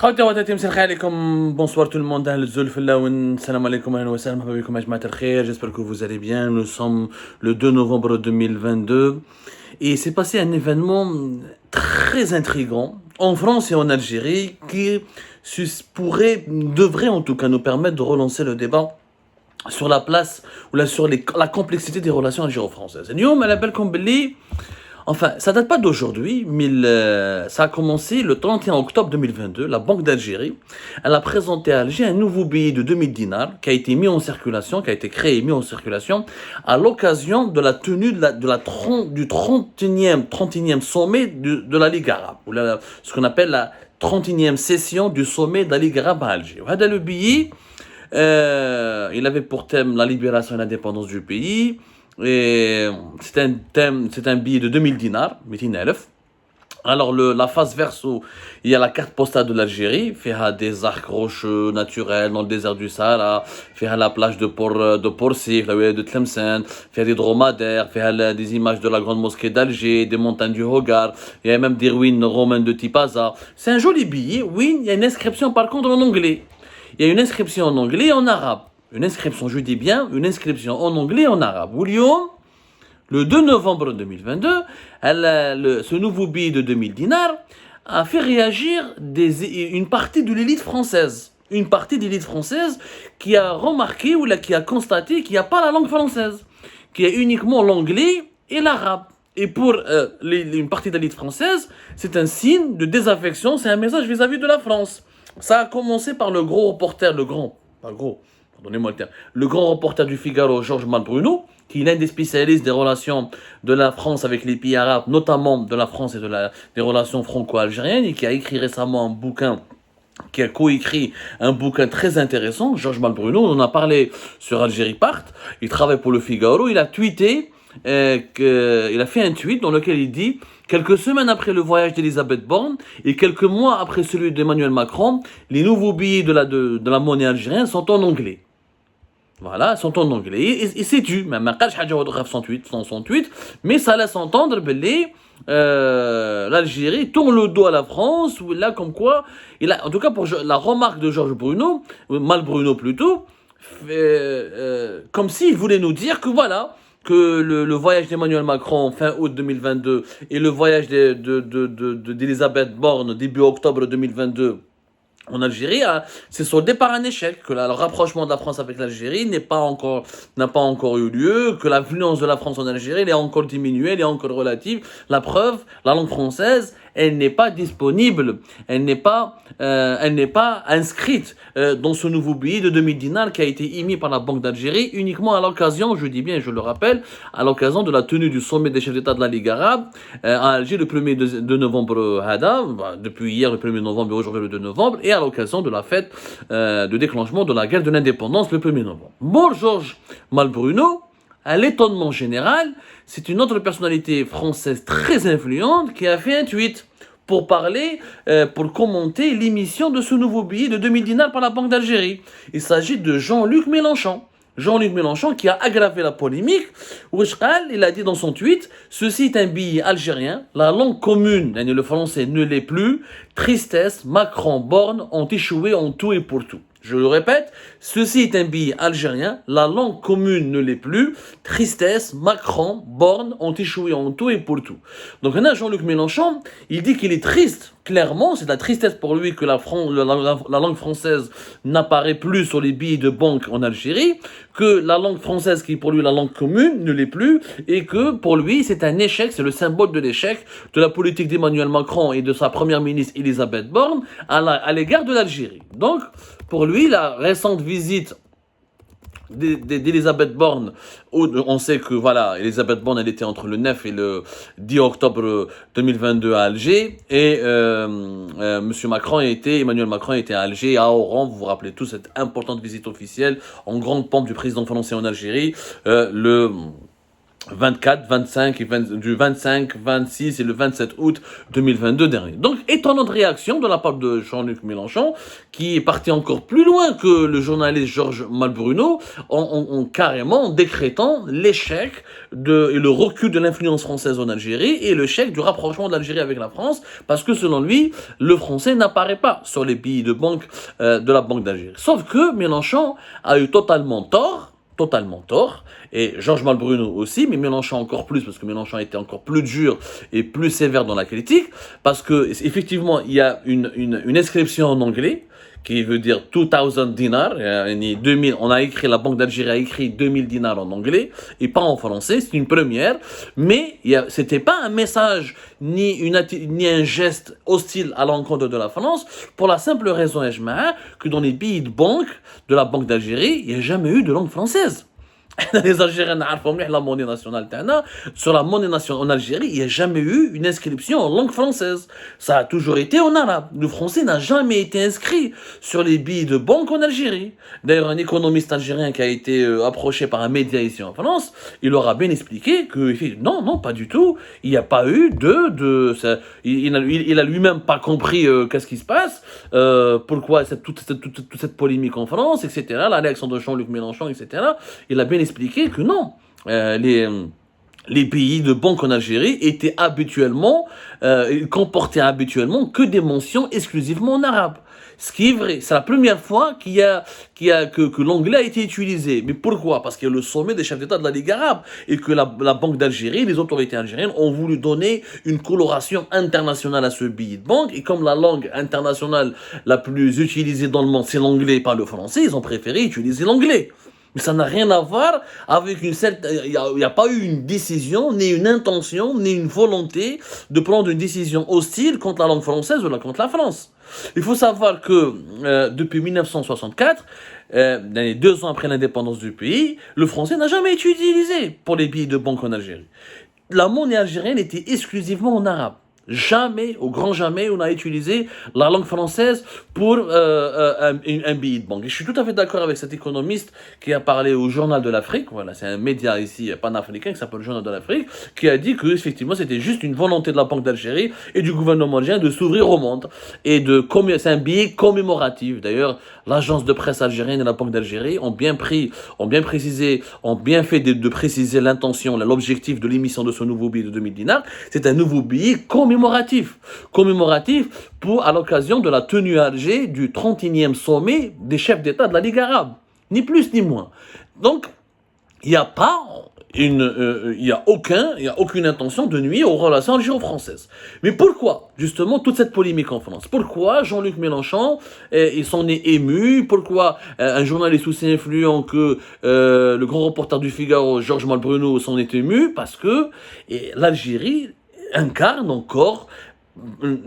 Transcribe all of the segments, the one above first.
خواتي وخواتاتي مساء الخير عليكم. Bonsoir tout le monde. أهل الزلف الله. Salam alaikum, ahlan wa sahlan, مرحبا بكم يا جماعة الخير. J'espère que vous allez bien. Nous sommes le 2 novembre 2022 et c'est passé un événement très intriguant en France et en Algérie qui devrait en tout cas nous permettre de relancer le débat sur la place ou sur la complexité des relations algéro-françaises. اليوم على بالكم باللي enfin, ça date pas d'aujourd'hui, mais ça a commencé le 31 octobre 2022. La Banque d'Algérie, elle a présenté à Alger un nouveau billet de 2000 dinars qui a été mis en circulation, qui a été créé et mis en circulation à l'occasion de la tenue du 31e sommet de la Ligue arabe, ou ce qu'on appelle la 31e session du sommet de la Ligue arabe à Alger. Le billet, il avait pour thème la libération et l'indépendance du pays. Et c'est un billet de 2000 dinars, 200,000. Alors la face verso, il y a la carte postale de l'Algérie, fait des arcs rocheux naturels dans le désert du Sahara, fait la plage de Porsif, la ville de Tlemcen, fait des dromadaires, fait des images de la grande mosquée d'Alger, des montagnes du Hogar, il y a même des ruines romaines de Tipaza. C'est un joli billet, oui, il y a une inscription par contre en anglais. Il y a une inscription en anglais et en arabe. Une inscription, je dis bien, une inscription en anglais et en arabe. Le 2 novembre 2022, ce nouveau billet de 2000 dinars a fait réagir une partie de l'élite française. Une partie de l'élite française qui a remarqué ou qui a constaté qu'il n'y a pas la langue française, qu'il y a uniquement l'anglais et l'arabe. Et pour une partie de l'élite française, c'est un signe de désaffection, c'est un message vis-à-vis de la France. Ça a commencé par le grand reporter, le grand reporter du Figaro, Georges Malbruno, qui est l'un des spécialistes des relations de la France avec les pays arabes, notamment de la France et des relations franco-algériennes, et qui a écrit récemment qui a coécrit un bouquin très intéressant, Georges Malbruno, on en a parlé sur Algérie Part, il travaille pour le Figaro, il a tweeté, il a fait un tweet dans lequel il dit: quelques semaines après le voyage d'Elisabeth Borne et quelques mois après celui d'Emmanuel Macron, les nouveaux billets de la monnaie algérienne sont en anglais. Voilà, sont en anglais. Et c'est dû, même son tweet, mais ça laisse entendre l'Algérie tourne le dos à la France, ou là comme quoi, en tout cas pour la remarque de Georges Malbruno plutôt, comme s'il voulait nous dire que voilà, que le voyage d'Emmanuel Macron fin août 2022 et le voyage d'Elisabeth Borne début octobre 2022 en Algérie, c'est soldé par un échec, que le rapprochement de la France avec l'Algérie n'a pas encore eu lieu, que l'influence de la France en Algérie elle est encore diminuée, elle est encore relative. La preuve, la langue française, elle n'est pas disponible, elle n'est pas inscrite dans ce nouveau billet de 2000 dinars qui a été émis par la Banque d'Algérie uniquement à l'occasion, je dis bien et je le rappelle, à l'occasion de la tenue du sommet des chefs d'État de la Ligue arabe à Alger le 1er de novembre, depuis hier le 1er novembre et aujourd'hui le 2 novembre, et à l'occasion de la fête de déclenchement de la guerre de l'indépendance le 1er novembre. Bon, Georges Malbruno, à l'étonnement général, c'est une autre personnalité française très influente qui a fait un tweet pour commenter l'émission de ce nouveau billet de 2000 dinars par la Banque d'Algérie. Il s'agit de Jean-Luc Mélenchon. Jean-Luc Mélenchon qui a aggravé la polémique. Il a dit dans son tweet: ceci est un billet algérien, la langue commune, le français ne l'est plus, tristesse, Macron, Borne ont échoué en tout et pour tout. Je le répète, ceci est un billet algérien, la langue commune ne l'est plus, tristesse, Macron, Borne ont échoué en tout et pour tout. Donc là, Jean-Luc Mélenchon, il dit qu'il est triste, clairement, c'est de la tristesse pour lui que la langue française n'apparaît plus sur les billets de banque en Algérie, que la langue française qui est pour lui la langue commune ne l'est plus, et que pour lui c'est un échec, c'est le symbole de l'échec de la politique d'Emmanuel Macron et de sa première ministre Elisabeth Borne à l'égard de l'Algérie. Donc, pour lui, la récente visite d'Elisabeth Borne, on sait que voilà, Elisabeth Borne elle était entre le 9 et le 10 octobre 2022 à Alger, et Emmanuel Macron était à Alger, à Oran, vous vous rappelez tous cette importante visite officielle en grande pompe du président français en Algérie, 24, 25 et du 25, 26 et le 27 août 2022 dernier. Donc, étonnante réaction de la part de Jean-Luc Mélenchon, qui est parti encore plus loin que le journaliste Georges Malbruno, en carrément décrétant l'échec et le recul de l'influence française en Algérie et l'échec du rapprochement de l'Algérie avec la France, parce que selon lui, le français n'apparaît pas sur les billets de banque de la Banque d'Algérie. Sauf que Mélenchon a eu totalement tort, et Georges Malbruno aussi, mais Mélenchon encore plus, parce que Mélenchon était encore plus dur et plus sévère dans la critique, parce que effectivement il y a une inscription en anglais, qui veut dire 2000 dinars, 2000, la Banque d'Algérie a écrit 2000 dinars en anglais, et pas en français, c'est une première, mais c'était pas un message, ni un geste hostile à l'encontre de la France, pour la simple raison, que dans les billets de banque de la Banque d'Algérie, il n'y a jamais eu de langue française. Les Algériens n'arrivent la monnaie nationale tana. Sur la monnaie nationale en Algérie, il n'y a jamais eu une inscription en langue française. Ça a toujours été en arabe. Le français n'a jamais été inscrit sur les billets de banque en Algérie. D'ailleurs, un économiste algérien qui a été approché par un média ici en France, il aura bien expliqué que non, pas du tout. Il n'y a pas eu il a lui-même pas compris qu'est-ce qui se passe, pourquoi toute cette polémique en France, etc. La réaction de Jean-Luc Mélenchon, etc. Il a bien expliqué que non, les pays de banque en Algérie étaient comportaient habituellement que des mentions exclusivement en arabe. Ce qui est vrai, c'est la première fois que l'anglais a été utilisé. Mais pourquoi? Parce qu'il y a le sommet des chefs d'État de la Ligue arabe et que la Banque d'Algérie, les autorités algériennes ont voulu donner une coloration internationale à ce billet de banque. Et comme la langue internationale la plus utilisée dans le monde, c'est l'anglais et pas le français, ils ont préféré utiliser l'anglais. Mais ça n'a rien à voir avec il n'y a pas eu une décision, ni une intention, ni une volonté de prendre une décision hostile contre la langue française ou contre la France. Il faut savoir que depuis 1964, 2 ans après l'indépendance du pays, le français n'a jamais été utilisé pour les billets de banque en Algérie. La monnaie algérienne était exclusivement en arabe. Jamais, au grand jamais, on a utilisé la langue française pour un billet de banque. Et je suis tout à fait d'accord avec cet économiste qui a parlé au Journal de l'Afrique. Voilà, c'est un média ici panafricain qui s'appelle le Journal de l'Afrique, qui a dit que effectivement c'était juste une volonté de la Banque d'Algérie et du gouvernement algérien de s'ouvrir au monde et c'est un billet commémoratif. D'ailleurs, l'agence de presse algérienne et la Banque d'Algérie ont bien fait de préciser l'intention, l'objectif de l'émission de ce nouveau billet de 2000 dinars. C'est un nouveau billet commémoratif à l'occasion de la tenue à Alger du 31e sommet des chefs d'État de la Ligue arabe. Ni plus ni moins. Donc, il n'y a aucune intention de nuire aux relations algéro-françaises. Mais pourquoi, justement, toute cette polémique en France? Pourquoi Jean-Luc Mélenchon il s'en est ému? Pourquoi un journaliste aussi influent que le grand reporter du Figaro, Georges Malbruno, s'en est ému? Parce que l'Algérie incarne encore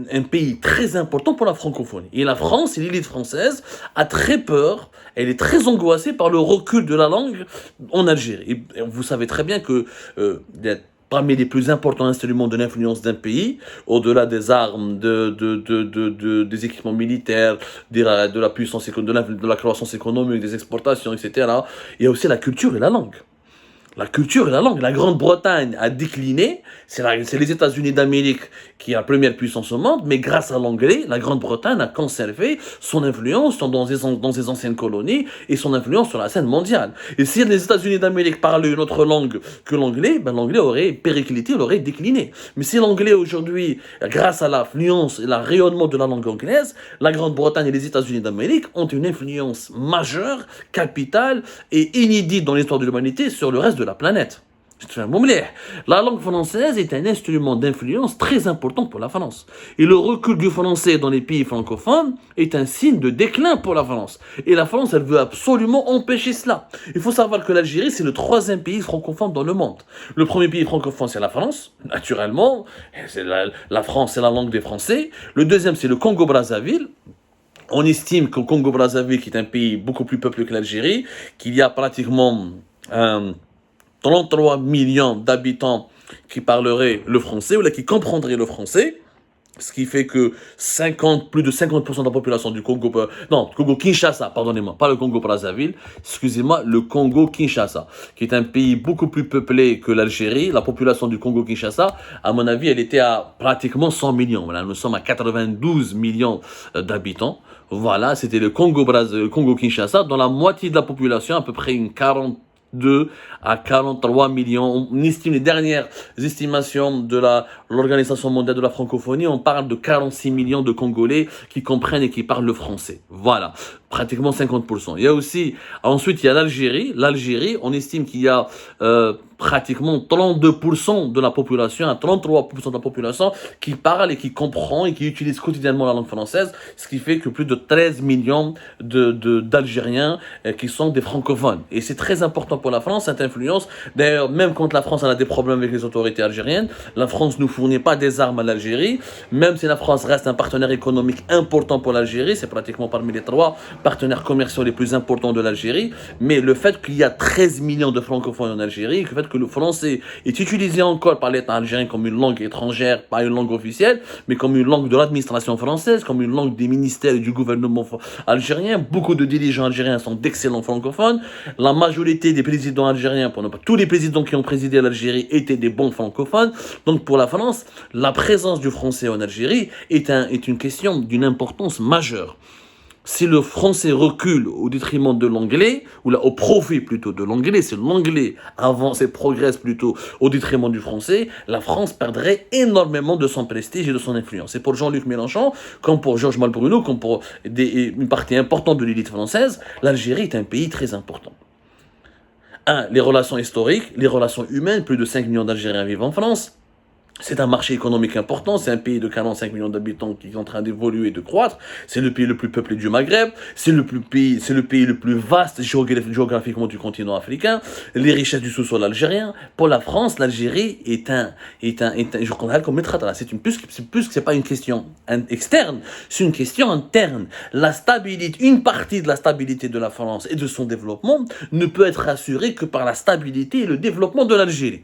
un pays très important pour la francophonie. Et la France et l'élite française a très peur, elle est très angoissée par le recul de la langue en Algérie. Et vous savez très bien que parmi les plus importants instruments de l'influence d'un pays, au-delà des armes, des équipements militaires, de la puissance, de la croissance économique, des exportations, etc., il y a aussi la culture et la langue. La culture et la langue. La Grande-Bretagne a décliné, c'est les États-Unis d'Amérique qui est la première puissance au monde, mais grâce à l'anglais, la Grande-Bretagne a conservé son influence dans ses anciennes colonies et son influence sur la scène mondiale. Et si les États-Unis d'Amérique parlaient une autre langue que l'anglais, l'anglais aurait périclité, il aurait décliné. Mais si l'anglais aujourd'hui, grâce à l'influence et le rayonnement de la langue anglaise, la Grande-Bretagne et les États-Unis d'Amérique ont une influence majeure, capitale et inédite dans l'histoire de l'humanité sur le reste de la planète. La langue française est un instrument d'influence très important pour la France. Et le recul du français dans les pays francophones est un signe de déclin pour la France. Et la France, elle veut absolument empêcher cela. Il faut savoir que l'Algérie, c'est le 3e pays francophone dans le monde. Le premier pays francophone, c'est la France, naturellement. La France, c'est la langue des Français. Le deuxième, c'est le Congo-Brazzaville. On estime qu'au Congo-Brazzaville, qui est un pays beaucoup plus peuplé que l'Algérie, qu'il y a pratiquement 33 millions d'habitants qui parleraient le français, ou là qui comprendraient le français. Ce qui fait que plus de 50% de la population du Congo, non, Congo-Kinshasa, pardonnez-moi, pas le Congo-Brazzaville, excusez-moi, le Congo-Kinshasa, qui est un pays beaucoup plus peuplé que l'Algérie. La population du Congo-Kinshasa, à mon avis, elle était à pratiquement 100 millions. Là, nous sommes à 92 millions d'habitants. Voilà, c'était le Congo-Kinshasa, dont la moitié de la population, à peu près une 42 à 43 millions. On estime les dernières estimations de l'Organisation mondiale de la francophonie, on parle de 46 millions de Congolais qui comprennent et qui parlent le français. Voilà, pratiquement 50%. Ensuite, il y a l'Algérie. L'Algérie, on estime qu'il y a pratiquement 32% de la population, à 33% de la population qui parle et qui comprend et qui utilise quotidiennement la langue française, ce qui fait que plus de 13 millions d'Algériens qui sont des francophones. Et c'est très important pour la France, cette influence. D'ailleurs, même quand la France a des problèmes avec les autorités algériennes, la France ne fournit pas des armes à l'Algérie, même si la France reste un partenaire économique important pour l'Algérie, c'est pratiquement parmi les 3 partenaires commerciaux les plus importants de l'Algérie, mais le fait qu'il y a 13 millions de francophones en Algérie, le fait que le français est utilisé encore par l'État algérien comme une langue étrangère, pas une langue officielle, mais comme une langue de l'administration française, comme une langue des ministères et du gouvernement algérien. Beaucoup de dirigeants algériens sont d'excellents francophones. La majorité des présidents algériens, pour ne pas tous les présidents qui ont présidé l'Algérie étaient des bons francophones. Donc pour la France, la présence du français en Algérie est une question d'une importance majeure. Si le français recule au détriment de l'anglais, ou là, au profit plutôt de l'anglais, si l'anglais avance et progresse plutôt au détriment du français, la France perdrait énormément de son prestige et de son influence. Et pour Jean-Luc Mélenchon, comme pour Georges Malbruno, comme pour une partie importante de l'élite française, l'Algérie est un pays très important. Les relations historiques, les relations humaines, plus de 5 millions d'Algériens vivent en France. C'est un marché économique important, c'est un pays de 45 millions d'habitants qui est en train d'évoluer et de croître, c'est le pays le plus peuplé du Maghreb, c'est le pays le plus vaste géographiquement du continent africain, les richesses du sous-sol algérien. Pour la France, l'Algérie je considère comme métradra. C'est pas une question externe, c'est une question interne. Une partie de la stabilité de la France et de son développement ne peut être assurée que par la stabilité et le développement de l'Algérie.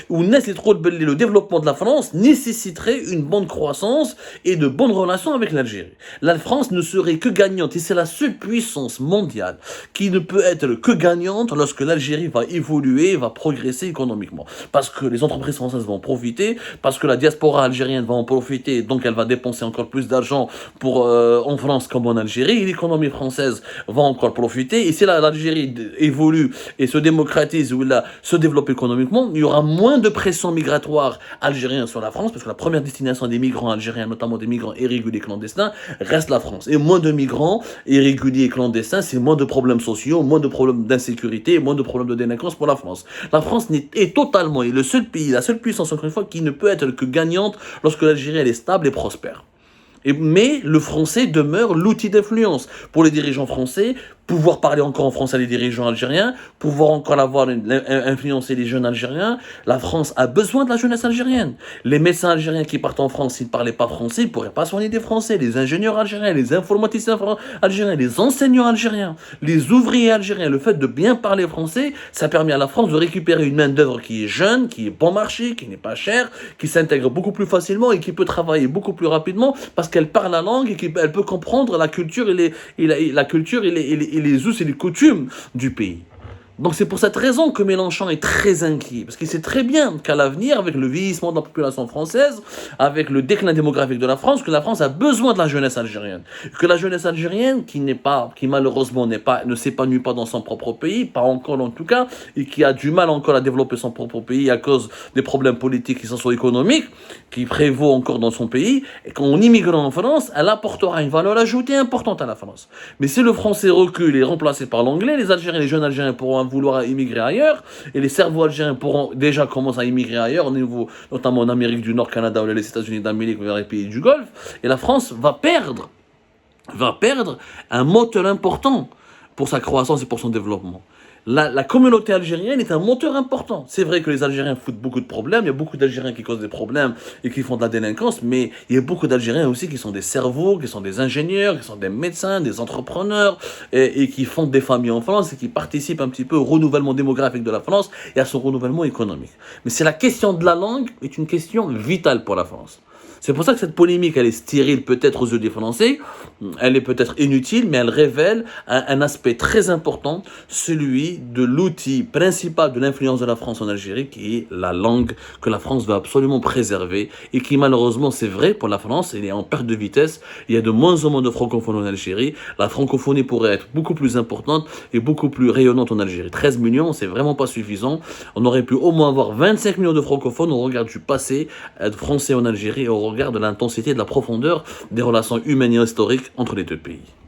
Le développement de la France nécessiterait une bonne croissance et de bonnes relations avec l'Algérie. La France ne serait que gagnante, et c'est la seule puissance mondiale qui ne peut être que gagnante lorsque l'Algérie va évoluer, va progresser économiquement. Parce que les entreprises françaises vont profiter, parce que la diaspora algérienne va en profiter, donc elle va dépenser encore plus d'argent en France comme en Algérie, et l'économie française va encore profiter, et si l'Algérie évolue et se démocratise ou se développe économiquement, il y aura moins de pression migratoire algérienne sur la France, parce que la première destination des migrants algériens, notamment des migrants irréguliers clandestins, reste la France. Et moins de migrants irréguliers clandestins, c'est moins de problèmes sociaux, moins de problèmes d'insécurité, moins de problèmes de délinquance pour la France. La France est totalement le seul pays, la seule puissance, encore une fois, qui ne peut être que gagnante lorsque l'Algérie elle est stable et prospère. Mais le français demeure l'outil d'influence pour les dirigeants français, pouvoir parler encore en français à les dirigeants algériens, pouvoir encore influencer les jeunes algériens. La France a besoin de la jeunesse algérienne. Les médecins algériens qui partent en France, s'ils ne parlaient pas français, ils ne pourraient pas soigner des Français. Les ingénieurs algériens, les informaticiens algériens, les enseignants algériens, les ouvriers algériens. Le fait de bien parler français, ça permet à la France de récupérer une main-d'œuvre qui est jeune, qui est bon marché, qui n'est pas chère, qui s'intègre beaucoup plus facilement et qui peut travailler beaucoup plus rapidement parce qu'elle parle la langue et qu'elle peut comprendre la culture et les us et les coutumes du pays. Donc c'est pour cette raison que Mélenchon est très inquiet, parce qu'il sait très bien qu'à l'avenir, avec le vieillissement de la population française, avec le déclin démographique de la France, que la France a besoin de la jeunesse algérienne. Que la jeunesse algérienne, qui malheureusement ne s'épanouit pas dans son propre pays, pas encore en tout cas, et qui a du mal encore à développer son propre pays à cause des problèmes politiques et socio-économiques qui prévaut encore dans son pays, et qu'en immigrant en France, elle apportera une valeur ajoutée importante à la France. Mais si le français recule et est remplacé par l'anglais, les jeunes Algériens pourront vouloir immigrer ailleurs, et les cerveaux algériens pourront déjà commencer à immigrer ailleurs, notamment en Amérique du Nord, Canada ou les États-Unis d'Amérique vers les pays du Golfe, et la France va perdre un moteur important pour sa croissance et pour son développement. La communauté algérienne est un moteur important. C'est vrai que les Algériens foutent beaucoup de problèmes, il y a beaucoup d'Algériens qui causent des problèmes et qui font de la délinquance, mais il y a beaucoup d'Algériens aussi qui sont des cerveaux, qui sont des ingénieurs, qui sont des médecins, des entrepreneurs, et qui fondent des familles en France et qui participent un petit peu au renouvellement démographique de la France et à son renouvellement économique. Mais c'est la question de la langue est une question vitale pour la France. C'est pour ça que cette polémique, elle est stérile peut-être aux yeux des Français, elle est peut-être inutile, mais elle révèle un aspect très important, celui de l'outil principal de l'influence de la France en Algérie, qui est la langue que la France veut absolument préserver et qui malheureusement, c'est vrai pour la France, elle est en perte de vitesse. Il y a de moins en moins de francophones en Algérie. La francophonie pourrait être beaucoup plus importante et beaucoup plus rayonnante en Algérie. 13 millions, c'est vraiment pas suffisant. On aurait pu au moins avoir 25 millions de francophones au regard du passé français en Algérie et au regard de l'intensité et de la profondeur des relations humaines et historiques entre les deux pays.